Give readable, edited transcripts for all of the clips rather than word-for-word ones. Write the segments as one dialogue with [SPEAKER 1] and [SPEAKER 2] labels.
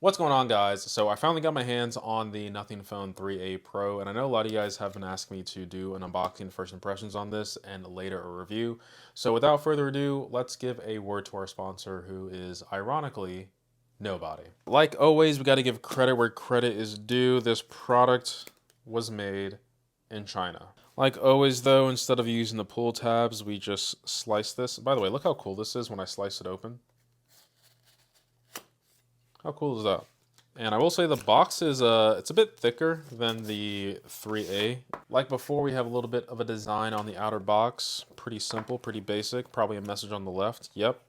[SPEAKER 1] What's going on, guys? So I finally got my hands on the Nothing Phone 3A Pro, and I know a lot of you guys have been asking me to do an unboxing, first impressions on this, and later a review. So without further ado, let's give a word to our sponsor, who is ironically nobody. Like always, we got to give credit where credit is due. This product was made in China. Like always, though, instead of using the pull tabs, we just slice this. By the way, look how cool this is when I slice it open. How cool is that? And I will say the box is it's a bit thicker than the 3A. Like before, we have a little bit of a design on the outer box. Pretty simple, pretty basic. Probably a message on the left. Yep.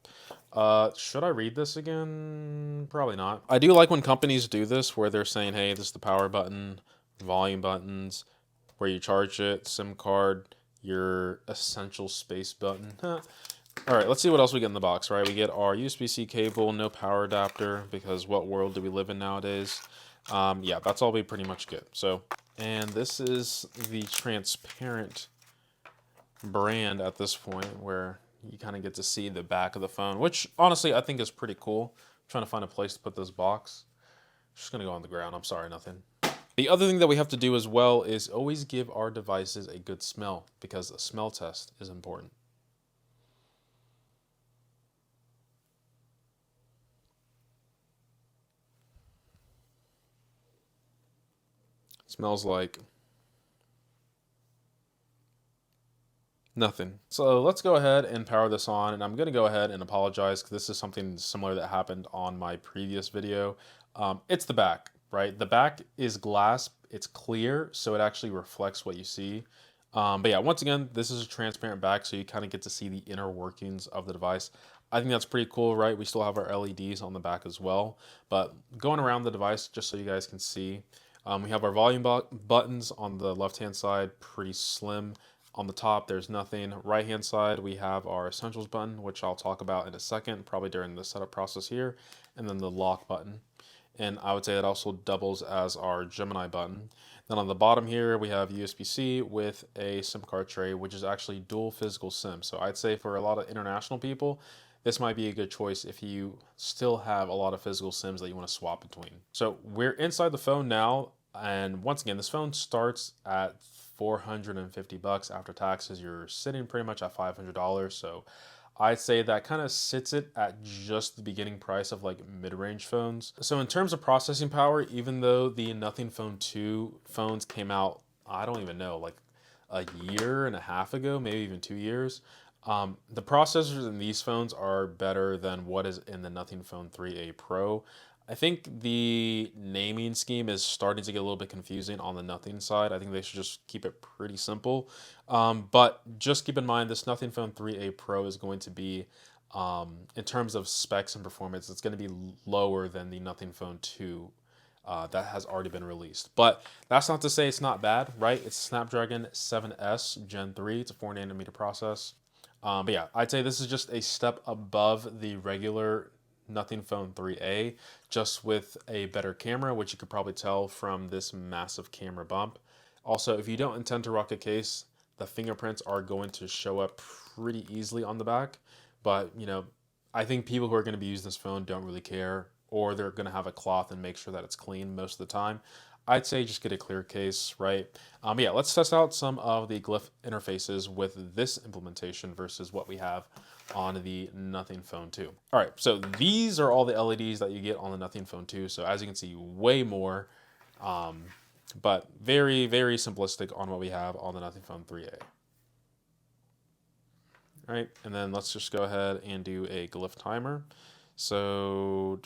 [SPEAKER 1] Should I read this again? Probably not. I do like when companies do this where they're saying, hey, this is the power button, volume buttons, where you charge it, SIM card, your essential space button. All right, let's see what else we get in the box, right? We get our USB-C cable, no power adapter, because what world do we live in nowadays? Yeah, that's all we pretty much get. So, and this is the transparent brand at this point where you kind of get to see the back of the phone, which honestly I think is pretty cool. I'm trying to find a place to put this box. Just gonna go on the ground, I'm sorry, nothing. The other thing that we have to do as well is always give our devices a good smell because a smell test is important. Smells like nothing. So let's go ahead and power this on, and I'm going to go ahead and apologize because this is something similar that happened on my previous video. It's the back, right? The back is glass, it's clear, so it actually reflects what you see. But yeah, once again, this is a transparent back, so you kind of get to see the inner workings of the device. I think that's pretty cool, right? We still have our LEDs on the back as well. But going around the device, just so you guys can see, we have our volume buttons on the left-hand side, pretty slim. On the top, there's nothing. Right-hand side, we have our Essentials button, which I'll talk about in a second, probably during the setup process here, and then the lock button. And I would say it also doubles as our Gemini button. Then on the bottom here, we have USB-C with a SIM card tray, which is actually dual physical SIM. So I'd say for a lot of international people, this might be a good choice if you still have a lot of physical SIMs that you want to swap between. So we're inside the phone now. And once again, this phone starts at 450 bucks after taxes. You're sitting pretty much at $500. So I'd say that kind of sits it at just the beginning price of like mid-range phones. So in terms of processing power, even though the Nothing Phone 2 phones came out, I don't even know, like a year and a half ago, maybe even 2 years, the processors in these phones are better than what is in the Nothing Phone 3A Pro. I think the naming scheme is starting to get a little bit confusing on the Nothing side. I think they should just keep it pretty simple. But just keep in mind, this Nothing Phone 3A Pro is going to be, in terms of specs and performance, it's going to be lower than the Nothing Phone 2 that has already been released. But that's not to say it's not bad, right? It's Snapdragon 7S Gen 3. It's a 4 nanometer process. But yeah, I'd say this is just a step above the regular Nothing Phone 3A, just with a better camera, which you could probably tell from this massive camera bump. Also, if you don't intend to rock a case, the fingerprints are going to show up pretty easily on the back. But, you know, I think people who are going to be using this phone don't really care, or they're going to have a cloth and make sure that it's clean most of the time. I'd say just get a clear case, right? Yeah, let's test out some of the Glyph interfaces with this implementation versus what we have on the Nothing Phone 2. All right, so these are all the LEDs that you get on the Nothing Phone 2. So as you can see, way more, but very, very simplistic on what we have on the Nothing Phone 3A. All right, and then let's just go ahead and do a Glyph timer. So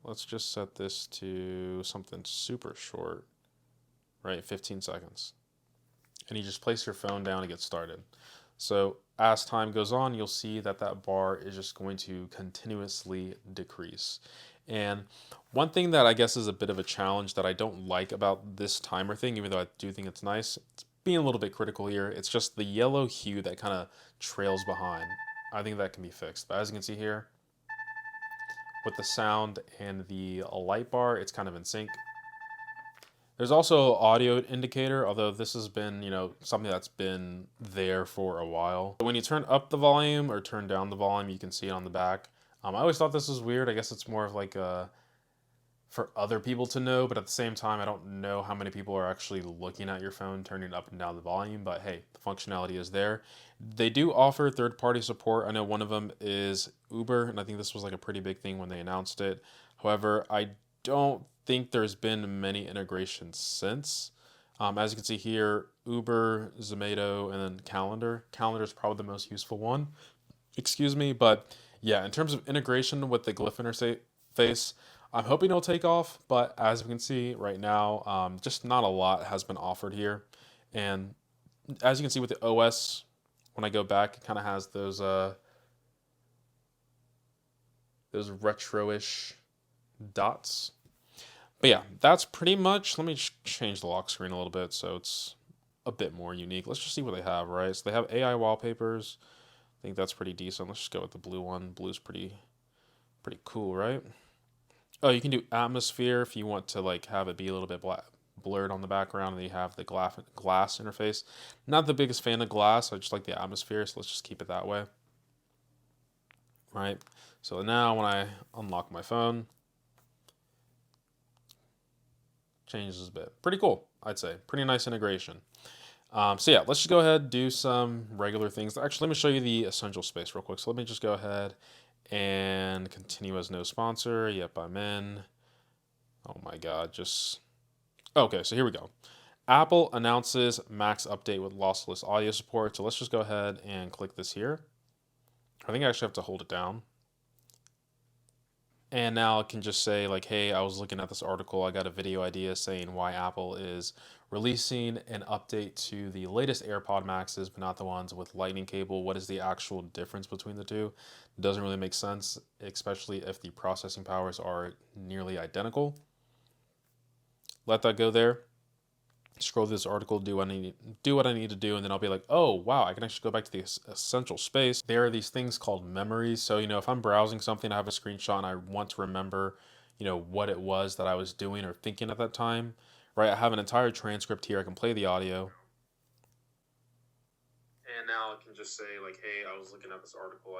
[SPEAKER 1] let's just set this to something super short, right? 15 seconds. And you just place your phone down and get started. So as time goes on, you'll see that that bar is just going to continuously decrease. And one thing that I guess is a bit of a challenge that I don't like about this timer thing, even though I do think it's nice, it's being a little bit critical here. It's just the yellow hue that kind of trails behind. I think that can be fixed. But as you can see here, with the sound and the light bar, it's kind of in sync. There's also audio indicator, although this has been, you know, something that's been there for a while. When you turn up the volume or turn down the volume, you can see it on the back. I always thought this was weird. I guess it's more of like for other people to know, but at the same time, I don't know how many people are actually looking at your phone, turning up and down the volume. But hey, the functionality is there. They do offer third-party support. I know one of them is Uber, and I think this was like a pretty big thing when they announced it. However, I don't think there's been many integrations since. As you can see here, Uber, Zomato, and then Calendar. Calendar is probably the most useful one. Excuse me, but yeah, in terms of integration with the Glyph interface, I'm hoping it'll take off, but as we can see right now, just not a lot has been offered here. And as you can see with the OS, when I go back, it kind of has those retro-ish dots. But yeah, that's pretty much. Let me change the lock screen a little bit so it's a bit more unique. Let's just see what they have, right? So they have AI wallpapers. I think that's pretty decent. Let's just go with the blue one. Blue's pretty cool, right? Oh, you can do atmosphere if you want to like have it be a little bit blurred on the background, and then you have the glass interface. Not the biggest fan of glass. I just like the atmosphere, so let's just keep it that way. Right. So now when I unlock my phone, changes a bit. Pretty cool, I'd say. Pretty nice integration. So yeah, let's just go ahead and do some regular things. Actually, let me show you the essential space real quick. So let me just go ahead and continue as no sponsor. Yep, I'm in. Oh my God, just... Okay, so here we go. Apple announces Max update with lossless audio support. So let's just go ahead and click this here. I think I actually have to hold it down. And now it can just say like, hey, I was looking at this article. I got a video idea saying why Apple is releasing an update to the latest AirPod Maxes, but not the ones with lightning cable. What is the actual difference between the two? It doesn't really make sense, especially if the processing powers are nearly identical. Let that go there. Scroll through this article, do what I need to do, and then I'll be like, oh wow, I can actually go back to the essential space. There are these things called memories. So if I'm browsing something, I have a screenshot and I want to remember, what it was that I was doing or thinking at that time, right? I have an entire transcript here. I can play the audio. And now I can just say like, hey, I was looking at this article.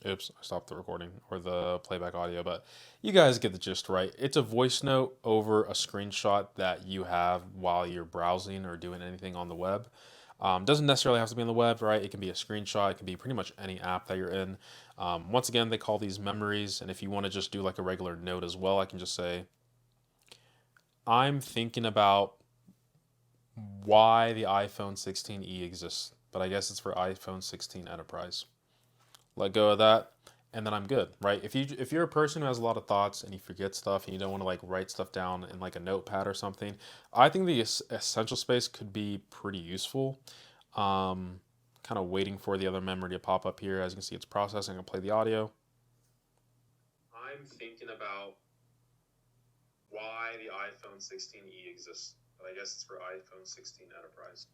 [SPEAKER 1] Oops, I stopped the recording or the playback audio, but you guys get the gist, right? It's a voice note over a screenshot that you have while you're browsing or doing anything on the web. Doesn't necessarily have to be on the web, right? It can be a screenshot. It can be pretty much any app that you're in. Once again, they call these memories, and if you want to just do like a regular note as well, I can just say, I'm thinking about why the iPhone 16e exists, but I guess it's for iPhone 16 Enterprise. Let go of that, and then I'm good, right? If you're a person who has a lot of thoughts and you forget stuff and you don't want to like write stuff down in like a notepad or something, I think the essential space could be pretty useful. Kind of waiting for the other memory to pop up here. As you can see, it's processing. I'll play the audio. I'm thinking about why the iPhone 16e exists, but I guess it's for iPhone 16 Enterprise.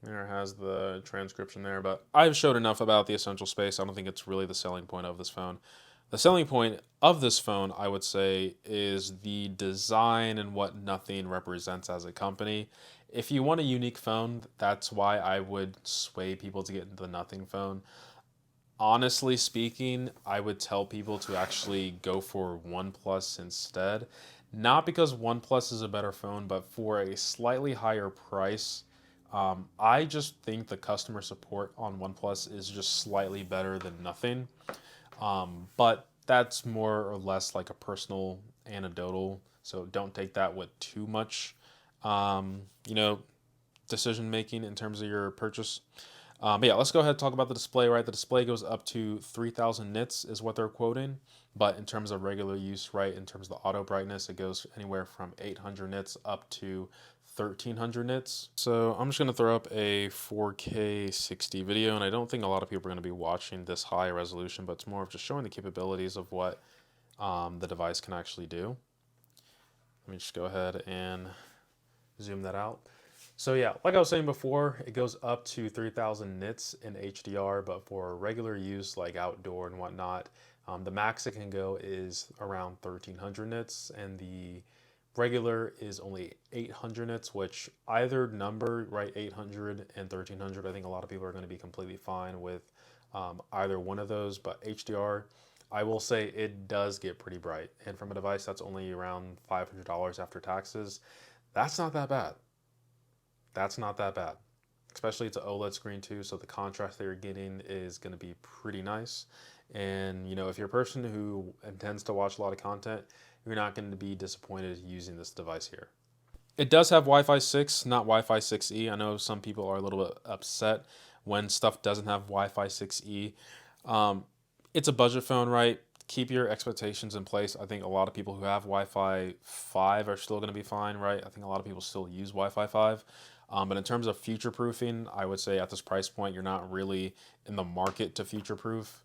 [SPEAKER 1] There has the transcription there, but I've showed enough about the essential space. I don't think it's really the selling point of this phone. The selling point of this phone, I would say, is the design and what Nothing represents as a company. If you want a unique phone, that's why I would sway people to get into the Nothing phone. Honestly speaking, I would tell people to actually go for OnePlus instead. Not because OnePlus is a better phone, but for a slightly higher price. I just think the customer support on OnePlus is just slightly better than Nothing. But that's more or less like a personal anecdotal, so don't take that with too much, um, you know, decision making in terms of your purchase. But yeah, let's go ahead and talk about the display, right? The display goes up to 3000 nits is what they're quoting. But in terms of regular use, right, in terms of the auto brightness, it goes anywhere from 800 nits up to 1300 nits. So I'm just going to throw up a 4K 60 video, and I don't think a lot of people are going to be watching this high resolution, but it's more of just showing the capabilities of what the device can actually do. Let me just go ahead and zoom that out. So yeah, like I was saying before, it goes up to 3000 nits in HDR, but for regular use like outdoor and whatnot, the max it can go is around 1300 nits, and the regular is only 800 nits, which either number, right, 800 and 1300, I think a lot of people are going to be completely fine with either one of those, but HDR, I will say it does get pretty bright. And from a device that's only around $500 after taxes, that's not that bad. That's not that bad. Especially it's an OLED screen too, so the contrast that you're getting is going to be pretty nice. And you know, if you're a person who intends to watch a lot of content, you're not going to be disappointed using this device here. It does have Wi-Fi 6, not Wi-Fi 6E. I know some people are a little bit upset when stuff doesn't have Wi-Fi 6E. Um, it's a budget phone, right? Keep your expectations in place. I think a lot of people who have Wi-Fi 5 are still going to be fine, right? I think a lot of people still use Wi-Fi 5. But in terms of future-proofing, I would say at this price point, you're not really in the market to future-proof.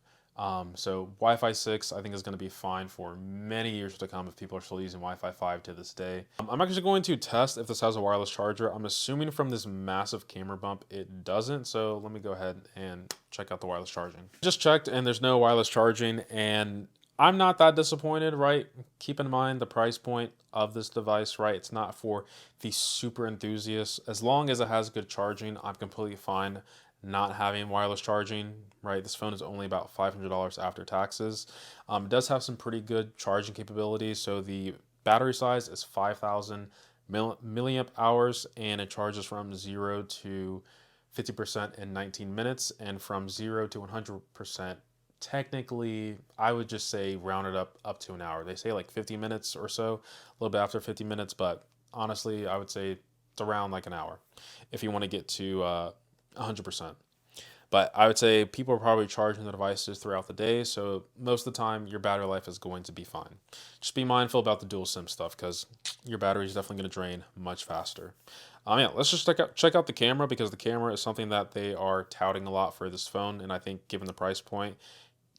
[SPEAKER 1] So Wi-Fi 6, I think, is going to be fine for many years to come if people are still using Wi-Fi 5 to this day. I'm actually going to test if this has a wireless charger. I'm assuming from this massive camera bump, it doesn't. So let me go ahead and check out the wireless charging. Just checked and there's no wireless charging, and I'm not that disappointed, right? Keep in mind the price point of this device, right? It's not for the super enthusiasts. As long as it has good charging, I'm completely fine not having wireless charging, right? This phone is only about $500 after taxes. It does have some pretty good charging capabilities. So the battery size is 5,000 milliamp hours, and it charges from 0 to 50% in 19 minutes, and from 0 to 100%, technically, I would just say round it up to an hour. They say like 50 minutes or so, a little bit after 50 minutes, but honestly, I would say it's around like an hour if you want to get to 100%. But I would say people are probably charging the devices throughout the day, so most of the time your battery life is going to be fine. Just be mindful about the dual SIM stuff because your battery is definitely going to drain much faster. Yeah, let's just check out the camera, because the camera is something that they are touting a lot for this phone, and I think given the price point,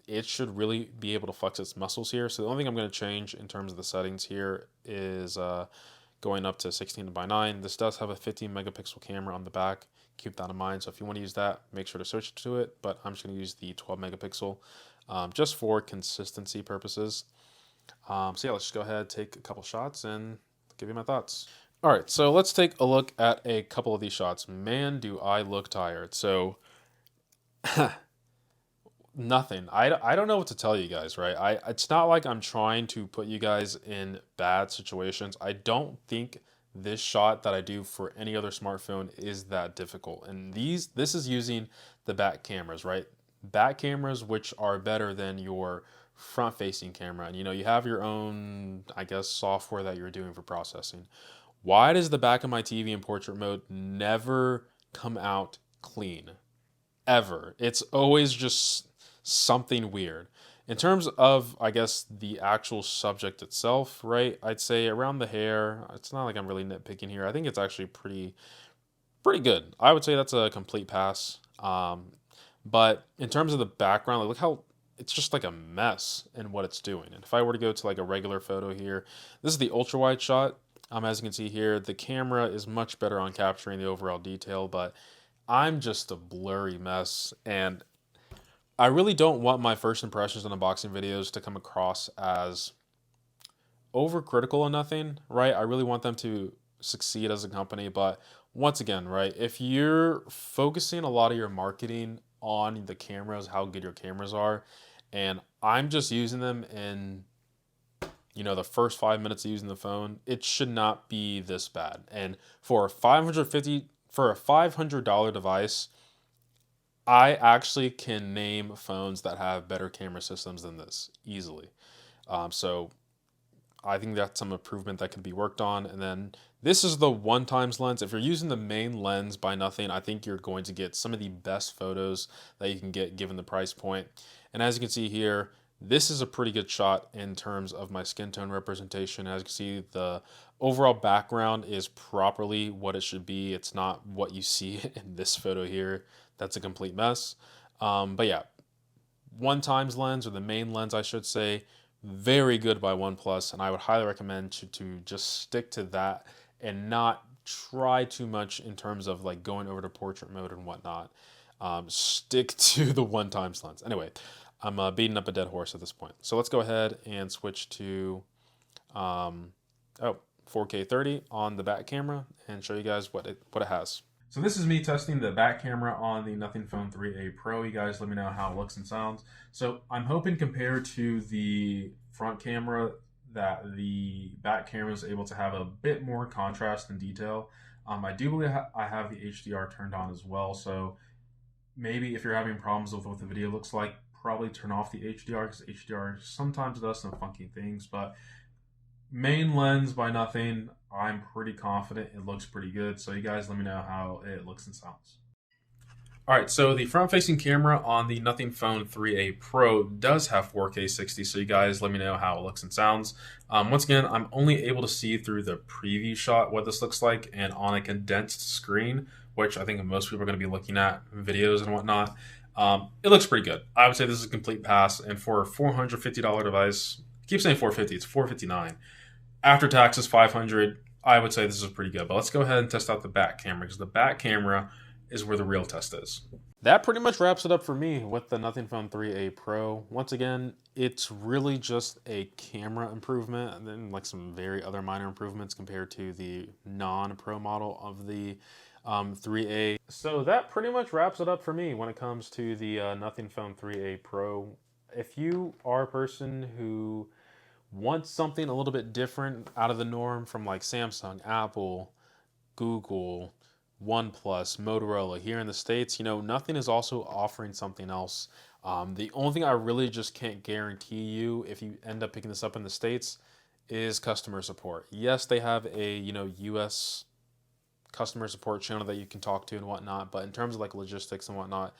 [SPEAKER 1] it should really be able to flex its muscles here. So the only thing I'm going to change in terms of the settings here is going up to 16:9. This does have a 15 megapixel camera on the back. Keep that in mind. So if you want to use that, make sure to switch to it. But I'm just going to use the 12 megapixel just for consistency purposes. So yeah, let's just go ahead, take a couple shots, and give you my thoughts. All right, so let's take a look at a couple of these shots. Man, do I look tired. So nothing. I don't know what to tell you guys, right? It's not like I'm trying to put you guys in bad situations. I don't think this shot that I do for any other smartphone is that difficult. And this is using the back cameras, right? Back cameras, which are better than your front facing camera. And you know, you have your own, I guess, software that you're doing for processing. Why does the back of my TV in portrait mode never come out clean? Ever. It's always just something weird. In terms of, I guess, the actual subject itself, right? I'd say around the hair, it's not like I'm really nitpicking here. I think it's actually pretty good. I would say that's a complete pass. But in terms of the background, like, look how it's just like a mess in what it's doing. And if I were to go to like a regular photo here, this is the ultra wide shot. As you can see here, the camera is much better on capturing the overall detail, but I'm just a blurry mess, and I really don't want my first impressions on unboxing videos to come across as overcritical or nothing, right? I really want them to succeed as a company, but once again, right, if you're focusing a lot of your marketing on the cameras, how good your cameras are, and I'm just using them in, you know, the first 5 minutes of using the phone, it should not be this bad. And for a $500 device, I actually can name phones that have better camera systems than this easily. So I think that's some improvement that can be worked on. And then this is the 1x lens. If you're using the main lens by nothing, I think you're going to get some of the best photos that you can get given the price point. And as you can see here, this is a pretty good shot in terms of my skin tone representation. As you can see, the overall background is properly what it should be. It's not what you see in this photo here. That's a complete mess. But yeah, 1x lens, or the main lens, I should say, very good by OnePlus, and I would highly recommend to just stick to that and not try too much in terms of like going over to portrait mode and whatnot. Stick to the 1x lens. Anyway, I'm beating up a dead horse at this point. So let's go ahead and switch to 4K 30 on the back camera and show you guys what it has. So this is me testing the back camera on the Nothing Phone 3a Pro. You guys let me know how it looks and sounds. So I'm hoping compared to the front camera that the back camera is able to have a bit more contrast and detail. I do believe I have the HDR turned on as well, so maybe if you're having problems with what the video looks like, probably turn off the HDR because HDR sometimes does some funky things, but main lens by Nothing, I'm pretty confident it looks pretty good. So you guys let me know how it looks and sounds. All right, so the front-facing camera on the Nothing Phone 3a Pro does have 4K 60, so you guys let me know how it looks and sounds. Once again, I'm only able to see through the preview shot what this looks like, and on a condensed screen, which I think most people are going to be looking at videos and whatnot, it looks pretty good. I would say this is a complete pass, and for a $450 device, I keep saying 450, it's 459. After taxes, 500. I would say this is pretty good, but let's go ahead and test out the back camera because the back camera is where the real test is. That pretty much wraps it up for me with the Nothing Phone 3a Pro. Once again, it's really just a camera improvement and then like some very other minor improvements compared to the non-Pro model of the 3a. So that pretty much wraps it up for me when it comes to the Nothing Phone 3a Pro. If you are a person who wants something a little bit different out of the norm from like Samsung, Apple, Google, OnePlus, Motorola here in the States, Nothing is also offering something else. The only thing I really just can't guarantee you if you end up picking this up in the States is customer support. Yes, they have a, US customer support channel that you can talk to and whatnot, but in terms of like logistics and whatnot,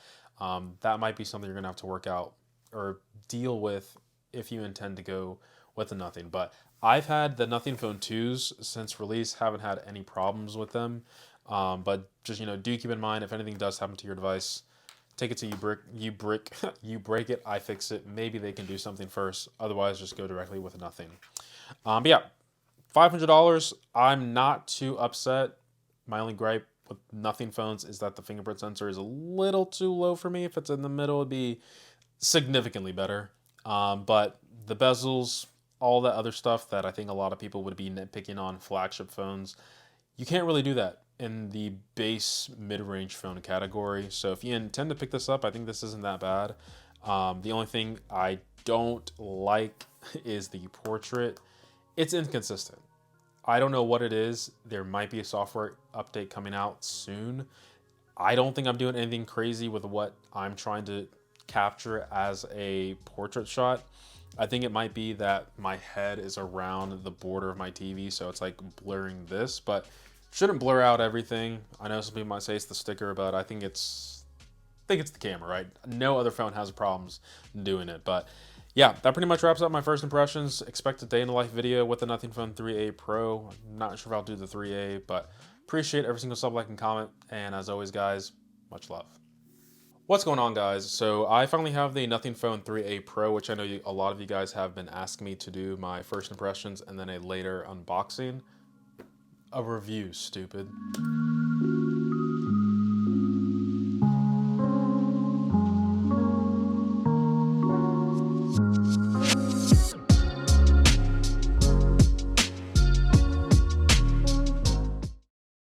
[SPEAKER 1] that might be something you're gonna have to work out or deal with if you intend to go with the Nothing. But I've had the Nothing Phone 2s since release, haven't had any problems with them. But just do keep in mind if anything does happen to your device, take it to you break it, I fix it. Maybe they can do something first. Otherwise, just go directly with Nothing. But yeah, $500. I'm not too upset. My only gripe with Nothing phones is that the fingerprint sensor is a little too low for me. If it's in the middle, it'd be significantly better. But the bezels, all that other stuff that I think a lot of people would be nitpicking on flagship phones, you can't really do that in the base mid-range phone category. So if you intend to pick this up, I think this isn't that bad. The only thing I don't like is the portrait. It's inconsistent. I don't know what it is. There might be a software update coming out soon. I don't think I'm doing anything crazy with what I'm trying to capture as a portrait shot. I think it might be that my head is around the border of my TV, so it's like blurring this, but shouldn't blur out everything. I know some people might say it's the sticker, but I think it's the camera, right? No other phone has problems doing it. But yeah, that pretty much wraps up my first impressions. Expect a day in the life video with the Nothing Phone 3a Pro. I'm not sure if I'll do the 3a, but appreciate every single sub, like, and comment. And as always, guys, much love. What's going on, guys? So I finally have the Nothing Phone 3a Pro, which I know a lot of you guys have been asking me to do my first impressions and then a later unboxing. A review, stupid.